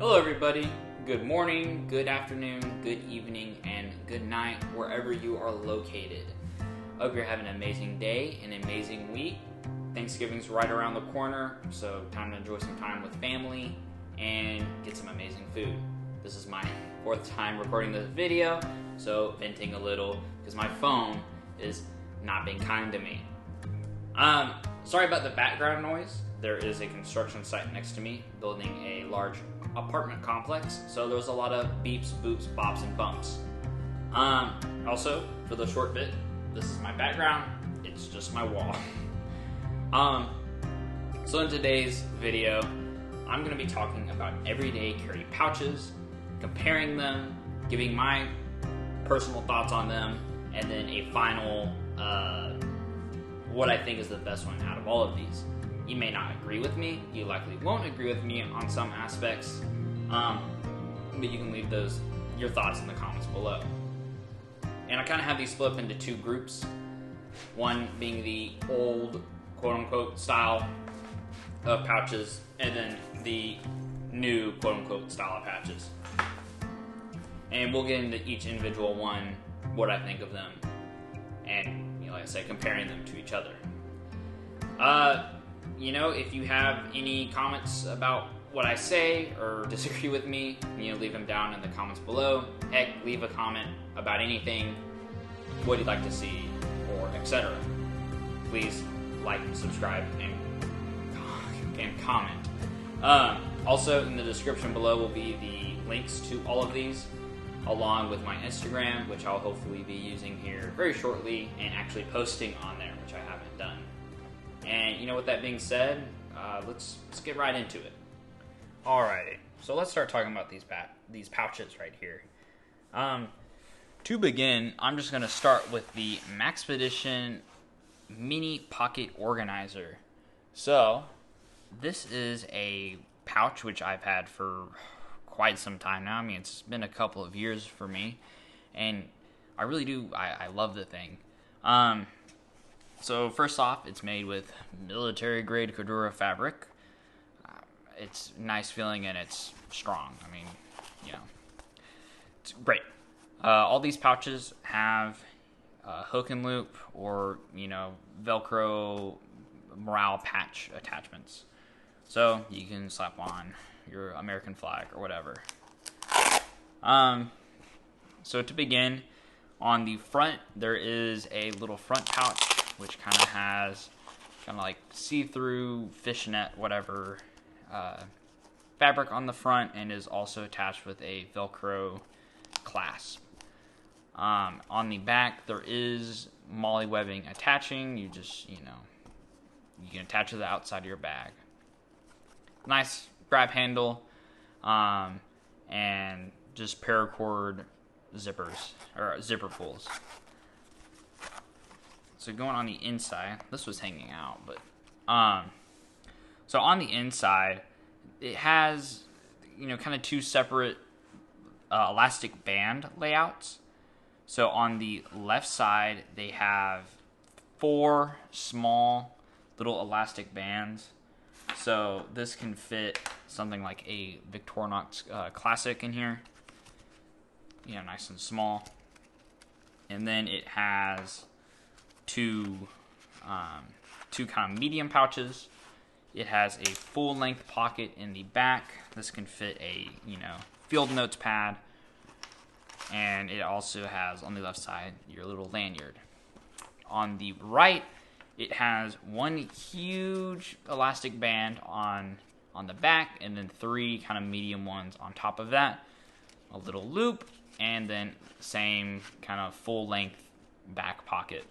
Hello everybody, good morning, good afternoon, good evening, and good night wherever you are located. I hope you're having an amazing day, an amazing week. Thanksgiving's right around the corner, so time to enjoy some time with family and get some amazing food. This is my fourth time recording this video, so venting a little because my phone is not being kind to me. Sorry about the background noise. There is a construction site next to me building a large apartment complex, so there's a lot of beeps, boops, bops, and bumps. Also, for the short bit, this is my background. It's just my wall. So in today's video, I'm going to be talking about everyday carry pouches, comparing them, giving my personal thoughts on them, and then a final, what I think is the best one out of all of these. You may not agree with me, you likely won't agree with me on some aspects, but you can leave your thoughts in the comments below. And I kind of have these split up into two groups, one being the old quote-unquote style of pouches, and then the new quote-unquote style of pouches. And we'll get into each individual one, what I think of them, and like I said, comparing them to each other. If you have any comments about what I say or disagree with me, leave them down in the comments below. Heck, leave a comment about anything, what you'd like to see, or etc. Please like, subscribe, and comment. Also, in the description below will be the links to all of these, along with my Instagram, which I'll hopefully be using here very shortly and actually posting on there, which I haven't done. And with that being said, let's get right into it. Alrighty, so let's start talking about these pouches right here. To begin, I'm just going to start with the Maxpedition Mini Pocket Organizer. So, this is a pouch which I've had for quite some time now. I mean, it's been a couple of years for me, and I really do, I love the thing. So first off, it's made with military grade Cordura fabric. It's nice feeling and it's strong. I mean, it's great. All these pouches have hook and loop or, Velcro morale patch attachments. So you can slap on your American flag or whatever. So to begin, on the front, there is a little front pouch which kind of has like see-through fishnet, whatever, fabric on the front, and is also attached with a Velcro clasp. On the back, there is MOLLE webbing attaching. You just, you can attach to the outside of your bag. Nice grab handle, and just paracord zippers, or zipper pulls. So going on the inside, this was hanging out, but, so on the inside, it has, kind of two separate elastic band layouts. So on the left side, they have 4 small little elastic bands. So this can fit something like a Victorinox Classic in here. Nice and small. And then it has two kind of medium pouches. It has a full-length pocket in the back. This can fit a, field notes pad. And it also has, on the left side, your little lanyard. On the right, it has one huge elastic band on the back, and then 3 kind of medium ones on top of that. A little loop, and then same kind of full-length back pocket.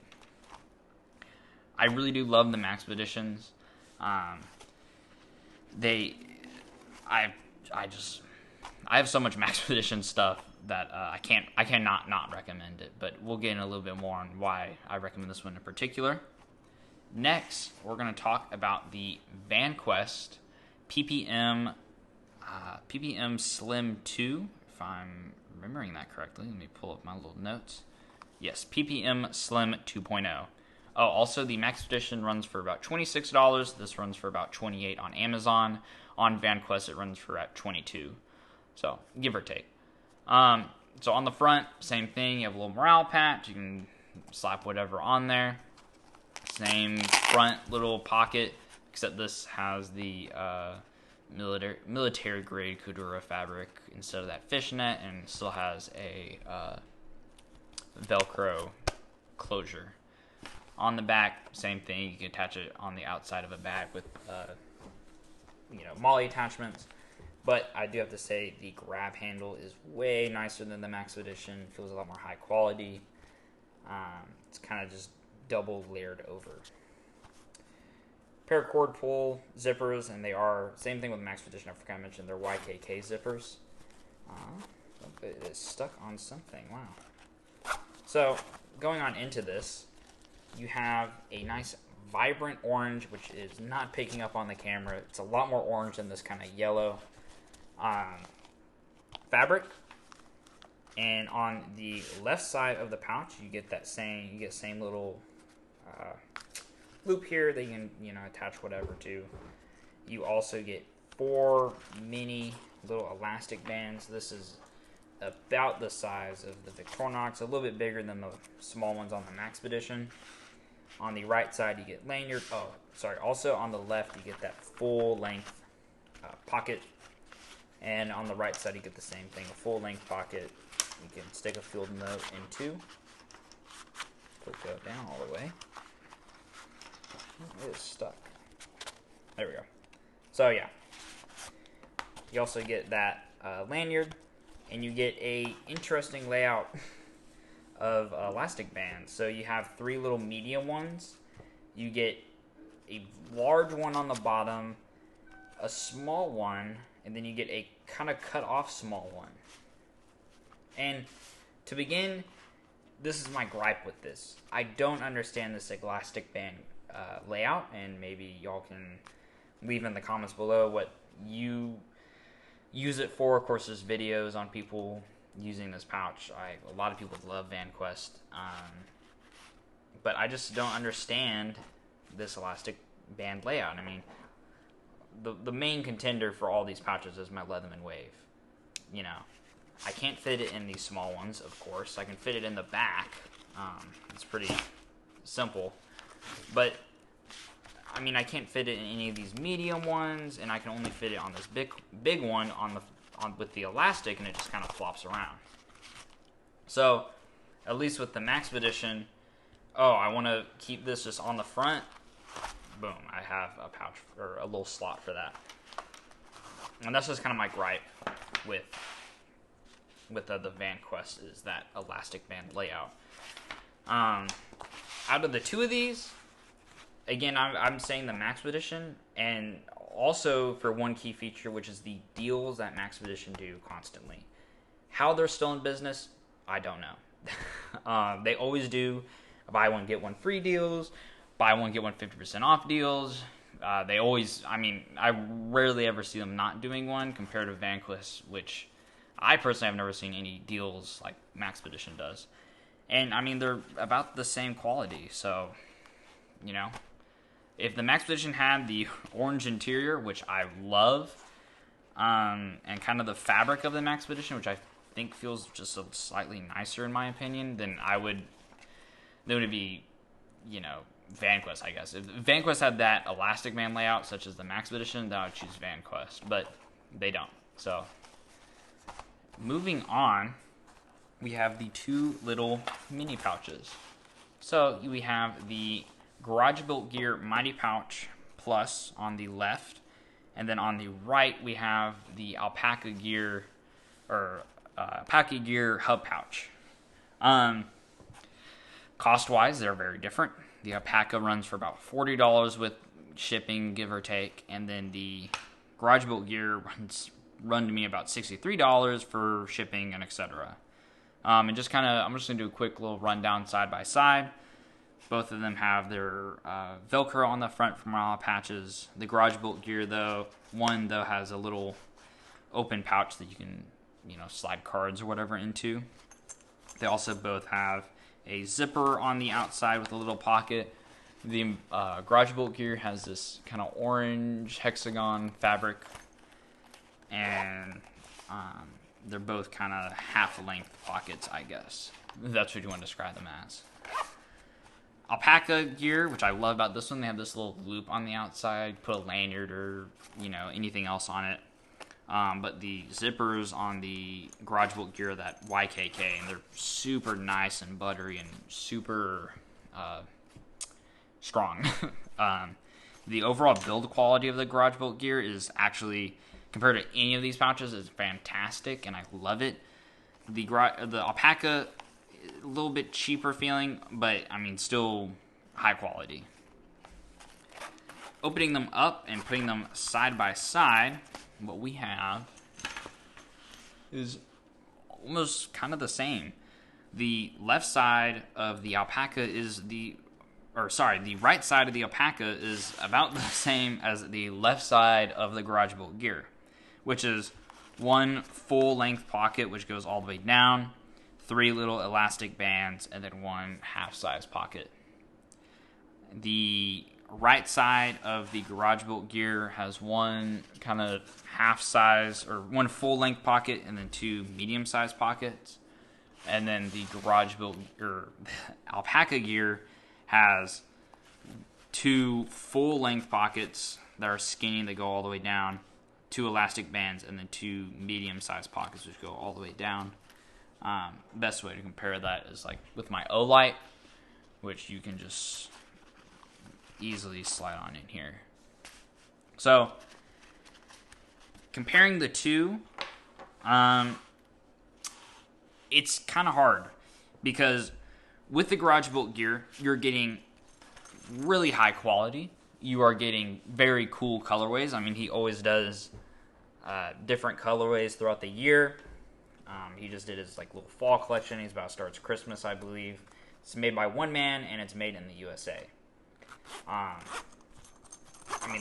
I really do love the Maxpeditions. I have so much Maxpedition stuff that I cannot not recommend it. But we'll get in a little bit more on why I recommend this one in particular. Next, we're going to talk about the VanQuest PPM Slim 2, if I'm remembering that correctly. Let me pull up my little notes. Yes, PPM Slim 2.0. Oh, also, the Maxpedition runs for about $26. This runs for about $28 on Amazon. On VanQuest, it runs for at $22. So, give or take. So on the front, same thing. You have a little morale patch. You can slap whatever on there. Same front little pocket, except this has the military grade Kudura fabric instead of that fishnet, and still has a Velcro closure. On the back, same thing. You can attach it on the outside of a bag with MOLLE attachments. But I do have to say the grab handle is way nicer than the Max Edition. Feels a lot more high quality. It's kind of just double layered over. Paracord pull zippers, and they are same thing with the Max Edition. I forgot to mention they're YKK zippers. It is stuck on something. Wow. So going on into this, you have a nice vibrant orange, which is not picking up on the camera. It's a lot more orange than this kind of yellow fabric. And on the left side of the pouch, you get that same little loop here that you can attach whatever to. You also get 4 mini little elastic bands. This is about the size of the Victorinox, a little bit bigger than the small ones on the Max Edition. On the right side, you get lanyard. Also on the left, you get that full length pocket. And on the right side, you get the same thing, a full length pocket. You can stick a field note into. It'll go down all the way. It is stuck. There we go. So yeah, you also get that lanyard, and you get a interesting layout of elastic bands. So you have 3 little medium ones. You get a large one on the bottom, a small one, and then you get a kind of cut off small one. And to begin, this is my gripe with this. I don't understand this elastic band layout, and maybe y'all can leave in the comments below what you use it for. Of course, there's videos on people using this pouch. A lot of people love VanQuest, but I just don't understand this elastic band layout. I mean, the main contender for all these pouches is my Leatherman Wave. I can't fit it in these small ones, of course. I can fit it in the back. It's pretty simple. But, I mean, I can't fit it in any of these medium ones, and I can only fit it on this big one with the elastic, and it just kind of flops around. So, at least with the Max Edition, I want to keep this just on the front. Boom, I have a pouch, or a little slot for that. And that's just kind of my gripe with the VanQuest, is that elastic band layout. Out of the 2 of these, again, I'm saying the Max Edition, and also for one key feature, which is the deals that Max Edition do constantly. How they're still in business, I don't know. They always do buy one, get one free deals, buy one, get one 50% off deals. They always, I rarely ever see them not doing one compared to VanQuest, which I personally have never seen any deals like Max Edition does. And, they're about the same quality, so, if the Max Edition had the orange interior, which I love, and kind of the fabric of the Max Edition, which I think feels just slightly nicer in my opinion, then it would be, VanQuest, I guess. If VanQuest had that elastic band layout, such as the Max Edition, then I would choose VanQuest, but they don't. So, moving on, we have the 2 little mini pouches. So, we have the Garage Built Gear Mighty Pouch Plus on the left, and then on the right, we have the Alpaca Gear, Alpaca Gear Hub Pouch. Cost-wise, they're very different. The Alpaca runs for about $40 with shipping, give or take, and then the Garage Built Gear run to me about $63 for shipping and etc. And I'm just gonna do a quick little rundown side by side. Both of them have their Velcro on the front for morale patches. The Garage Built Gear, one has a little open pouch that you can, slide cards or whatever into. They also both have a zipper on the outside with a little pocket. The Garage Built Gear has this kind of orange hexagon fabric, and they're both kind of half-length pockets, I guess. That's what you want to describe them as. Alpaca gear, which I love about this one, they have this little loop on the outside, put a lanyard or, anything else on it. But the zippers on the Garage Bolt gear, that YKK, and they're super nice and buttery and super strong. The overall build quality of the Garage Bolt gear is actually, compared to any of these pouches, is fantastic, and I love it. The Alpaca, a little bit cheaper feeling, but still high quality. Opening them up and putting them side by side, what we have is almost kind of the same. The left side of the Alpaca the right side of the Alpaca is about the same as the left side of the Garage Bolt gear, which is one full length pocket which goes all the way down, 3 little elastic bands, and then 1 half-size pocket. The right side of the Garage Bolt gear has 1 kind of half-size or 1 full-length pocket and then 2 medium-sized pockets. And then the Garage Bolt or Alpaca gear has 2 full-length pockets that are skinny that go all the way down, 2 elastic bands, and then 2 medium-sized pockets which go all the way down. Best way to compare that is like with my O-Light, which you can just easily slide on in here. So, comparing the two, it's kind of hard because with the Garage Bolt gear, you're getting really high quality. You are getting very cool colorways. He always does different colorways throughout the year. He just did his little fall collection. He's about to start Christmas, I believe. It's made by one man, and it's made in the USA.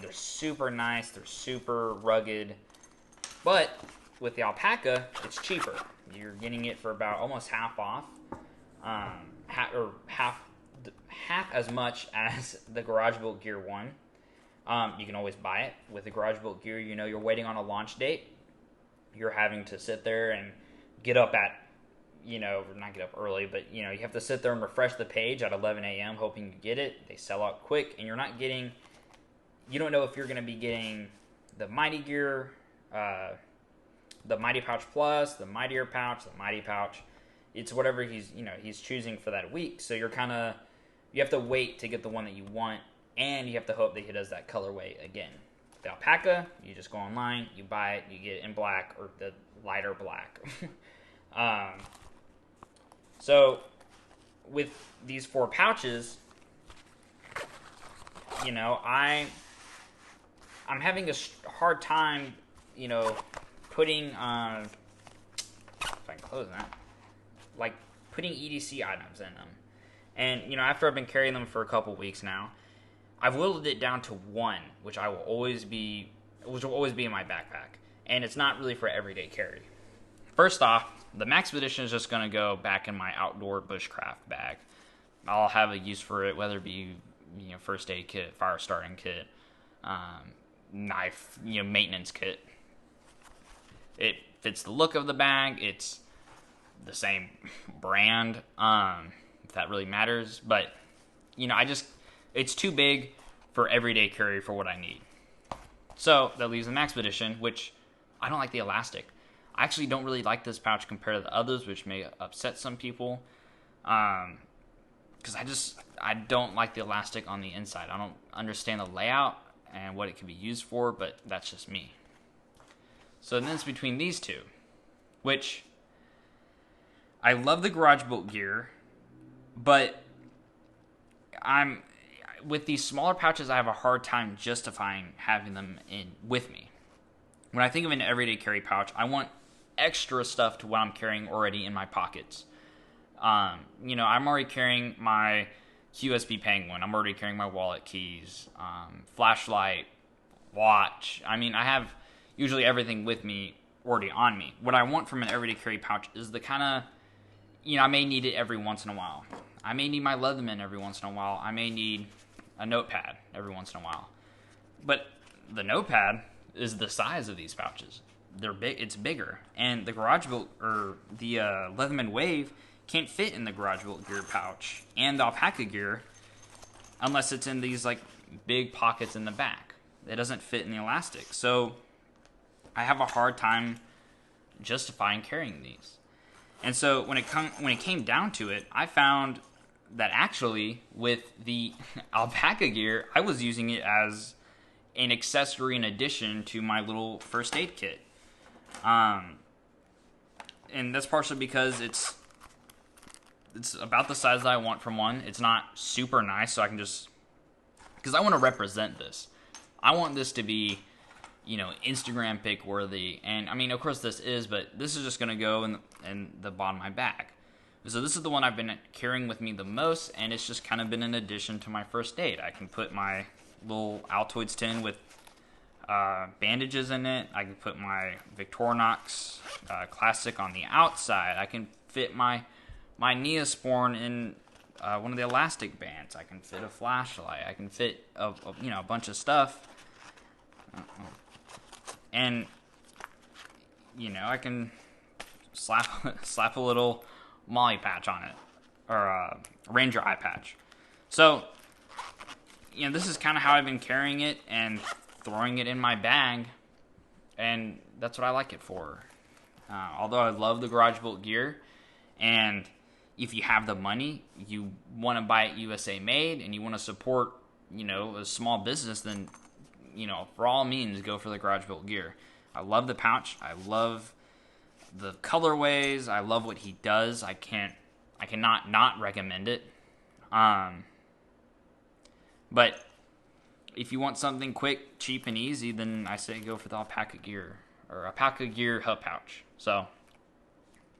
They're super nice. They're super rugged. But with the Alpaca, it's cheaper. You're getting it for about almost half off. Half as much as the Garage Bolt Gear 1. You can always buy it. With the Garage Bolt Gear, you're waiting on a launch date. You're having to sit there and get up at, not get up early, but, you have to sit there and refresh the page at 11 a.m. hoping you get it. They sell out quick, and you don't know if you're going to be getting the Mighty Gear, the Mighty Pouch Plus, the Mightier Pouch, the Mighty Pouch. It's whatever he's choosing for that week. So you have to wait to get the one that you want, and you have to hope that he does that colorway again. The Alpaca, you just go online, you buy it, you get it in black or the lighter black. So with these 4 pouches, I'm having a hard time, putting if I can close that, putting EDC items in them. And after I've been carrying them for a couple weeks now, I've whittled it down to 1, which will always be in my backpack, and it's not really for everyday carry. First off, the Maxpedition is just going to go back in my outdoor bushcraft bag. I'll have a use for it, whether it be first aid kit, fire starting kit, knife, maintenance kit. It fits the look of the bag. It's the same brand, if that really matters. But it's too big for everyday carry for what I need. So that leaves the Maxpedition, which I don't like the elastic. I actually don't really like this pouch compared to the others, which may upset some people. Because I don't like the elastic on the inside. I don't understand the layout and what it can be used for, but that's just me. So then it's between these two, which I love the Garage Bolt gear, but with these smaller pouches, I have a hard time justifying having them in with me. When I think of an everyday carry pouch, I want extra stuff to what I'm carrying already in my pockets. I'm already carrying my USB Penguin. I'm already carrying my wallet keys, flashlight, watch. I have usually everything with me already on me. What I want from an everyday carry pouch is the kind of, I may need it every once in a while. I may need my Leatherman every once in a while. I may need a notepad every once in a while. But the notepad is the size of these pouches. they're big. It's bigger, and the garage built or the Leatherman Wave can't fit in the garage built gear pouch, and the alpaca gear, unless it's in these like big pockets in the back. It doesn't fit in the elastic, so I have a hard time justifying carrying these. And so when it came down to it, I found that actually with the alpaca gear, I was using it as an accessory in addition to my little first aid kit. And that's partially because it's about the size that I want from one. It's not super nice, so I can just, because I want to represent this. I want this to be, Instagram pic worthy. And I mean, of course this is, but this is just going to go in the bottom of my bag. So this is the one I've been carrying with me the most, and it's just kind of been an addition to my first aid. I can put my little Altoids tin with bandages in it. I can put my Victorinox Classic on the outside. I can fit my Neosporin in one of the elastic bands. I can fit a flashlight. I can fit a bunch of stuff. And I can slap a little Molly patch on it, or a Ranger eye patch. So this is kind of how I've been carrying it and throwing it in my bag, and that's what I like it for. Although I love the garage built gear, and if you have the money, you want to buy it USA made, and you want to support a small business, then for all means go for the garage built gear. I love the pouch. I love the colorways. I love what he does. I cannot not recommend it. But if you want something quick, cheap, and easy, then I say go for the alpaca gear or alpaca gear hub pouch. So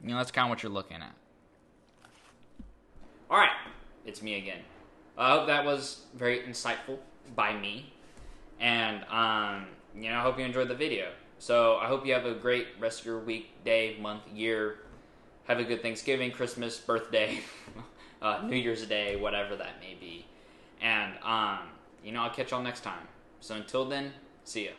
that's kind of what you're looking at. All right, it's me again. I hope that was very insightful by me, and I hope you enjoyed the video. So I hope you have a great rest of your week, day, month, year. Have a good Thanksgiving, Christmas, birthday, New Year's Day, whatever that may be. And, I'll catch y'all next time. So until then, see ya.